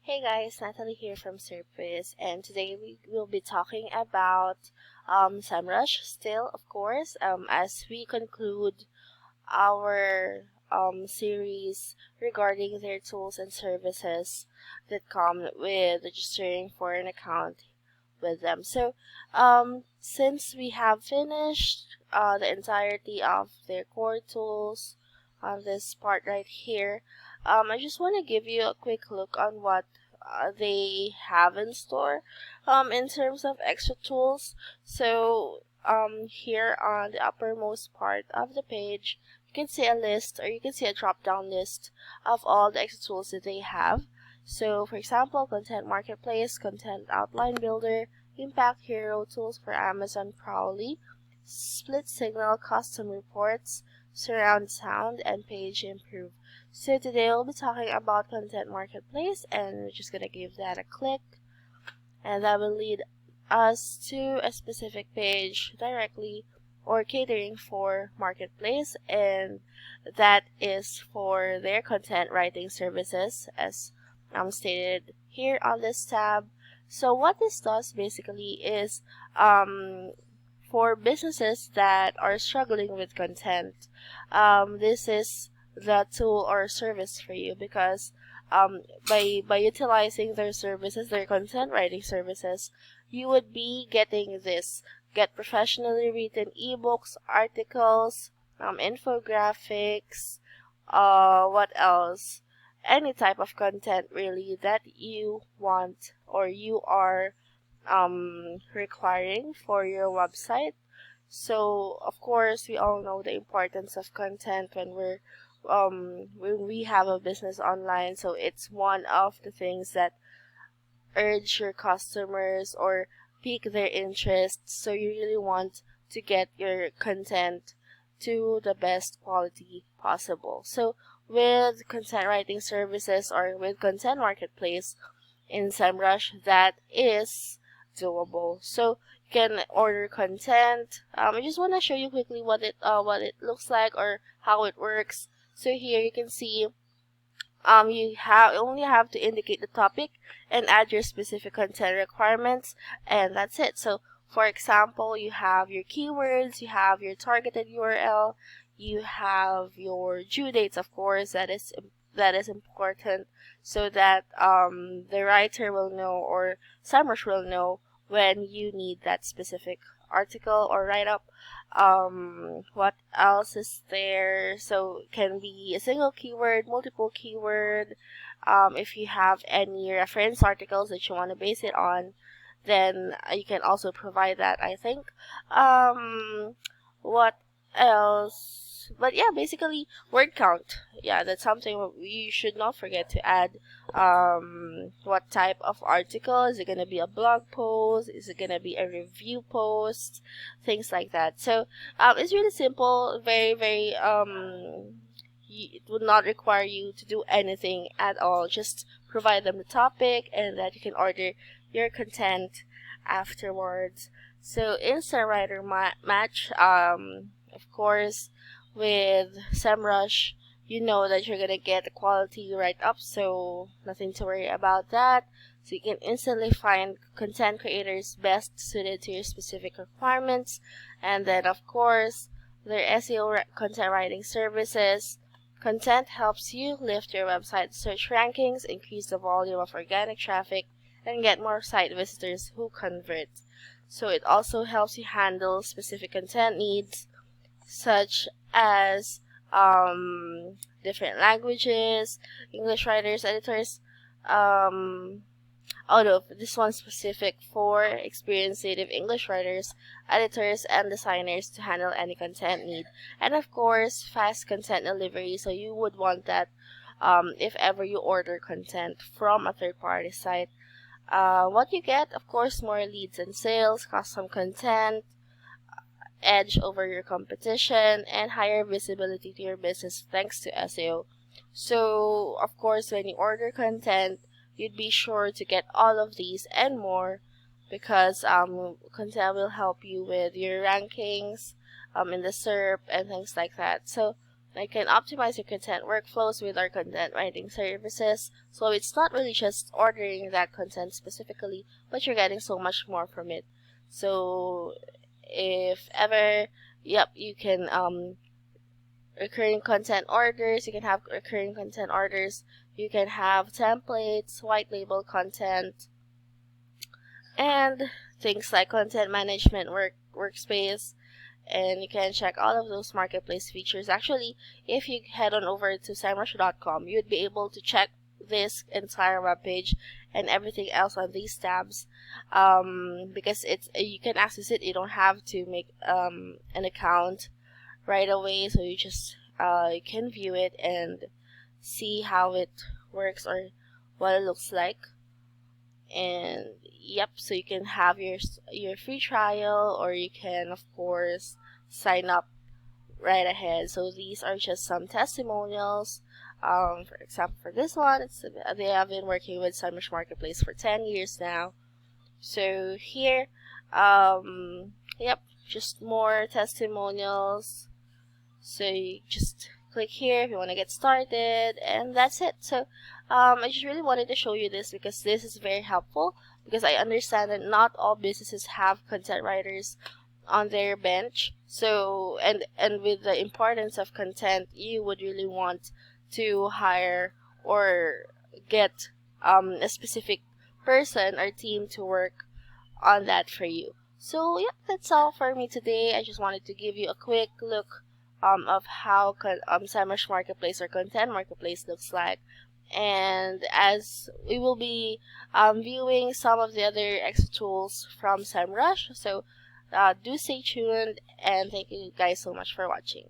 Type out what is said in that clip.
Hey guys, Natalie here from Serpwizz, and today we will be talking about SEMRUSH still, of course, as we conclude our series regarding their tools and services that come with registering for an account with them. So, since we have finished the entirety of their core tools on this part right here, I just want to give you a quick look on what they have in store in terms of extra tools. So, here on the uppermost part of the page, you can see a list, or you can see a drop-down list of all the extra tools that they have. So, for example, Content Marketplace, Content Outline Builder, Impact Hero tools for Amazon Prowly, Split Signal Custom Reports, Surround Sound, and Page Improve. So today we'll be talking about Content Marketplace, and we're just gonna give that a click, and that will lead us to a specific page directly or catering for Marketplace, and that is for their content writing services as stated here on this tab. So what this does basically is for businesses that are struggling with content, this is the tool or service for you, because by utilizing their services, their content writing services, you would be getting this: get professionally written ebooks, articles, infographics, what else? Any type of content really that you want or you are requiring for your website. So of course we all know the importance of content when we have a business online. So it's one of the things that urge your customers or pique their interest. So you really want to get your content to the best quality possible. So with content writing services or with Content Marketplace in SEMRUSH, that is doable. So you can order content. I just want to show you quickly what it looks like or how it works. So here you can see you only have to indicate the topic and add your specific content requirements, and that's it. So for example, you have your keywords, you have your targeted URL, you have your due dates, of course. That is important, so that the writer will know, or SEMrush will know, when you need that specific article or write-up. What else is there? So it can be a single keyword, multiple keyword. If you have any reference articles that you want to base it on, then you can also provide that, I think. What else? But yeah, basically word count. Yeah, that's something you should not forget to add. What type of article? Is it going to be a blog post? Is it going to be a review post? Things like that. So it's really simple, very it would not require you to do anything at all. Just provide them the topic, and that you can order your content afterwards. So Instant Writer Match, of course, with SEMrush, you know that you're gonna get a quality write-up, so nothing to worry about that. So you can instantly find content creators best suited to your specific requirements. And then of course, their SEO content writing services. Content helps you lift your website search rankings, increase the volume of organic traffic, and get more site visitors who convert. So it also helps you handle specific content needs, such as different languages, English writers, editors. Although this one's specific for experienced native English writers, editors, and designers to handle any content need. And of course, fast content delivery. So you would want that if ever you order content from a third-party site. What you get, of course, more leads and sales, custom content, edge over your competition, and higher visibility to your business thanks to SEO. So, of course, when you order content, you'd be sure to get all of these and more, because content will help you with your rankings in the SERP and things like that. So I can optimize your content workflows with our content writing services. So it's not really just ordering that content specifically, but you're getting so much more from it. So if ever, yep, you can recurring content orders, you can have recurring content orders, you can have templates, white label content, and things like content management workspace. And you can check all of those marketplace features. Actually, if you head on over to SEMRUSH.com, you would be able to check this entire web page and everything else on these tabs, because it's you can access it. You don't have to make an account right away, so you just you can view it and see how it works or what it looks like. And yep, so you can have your free trial, or you can of course sign up right ahead. So these are just some testimonials. For example, for this one, they have been working with SEMRUSH Marketplace for 10 years now. So here, yep, just more testimonials. So you just click here if you want to get started, and that's it. So I just really wanted to show you this because this is very helpful, because I understand that not all businesses have content writers on their bench. So and with the importance of content, you would really want to hire or get a specific person or team to work on that for you. So yeah, that's all for me today. I just wanted to give you a quick look of how SEMRUSH Marketplace or Content Marketplace looks like. And as we will be viewing some of the other extra tools from SEMRUSH, so do stay tuned, and thank you guys so much for watching.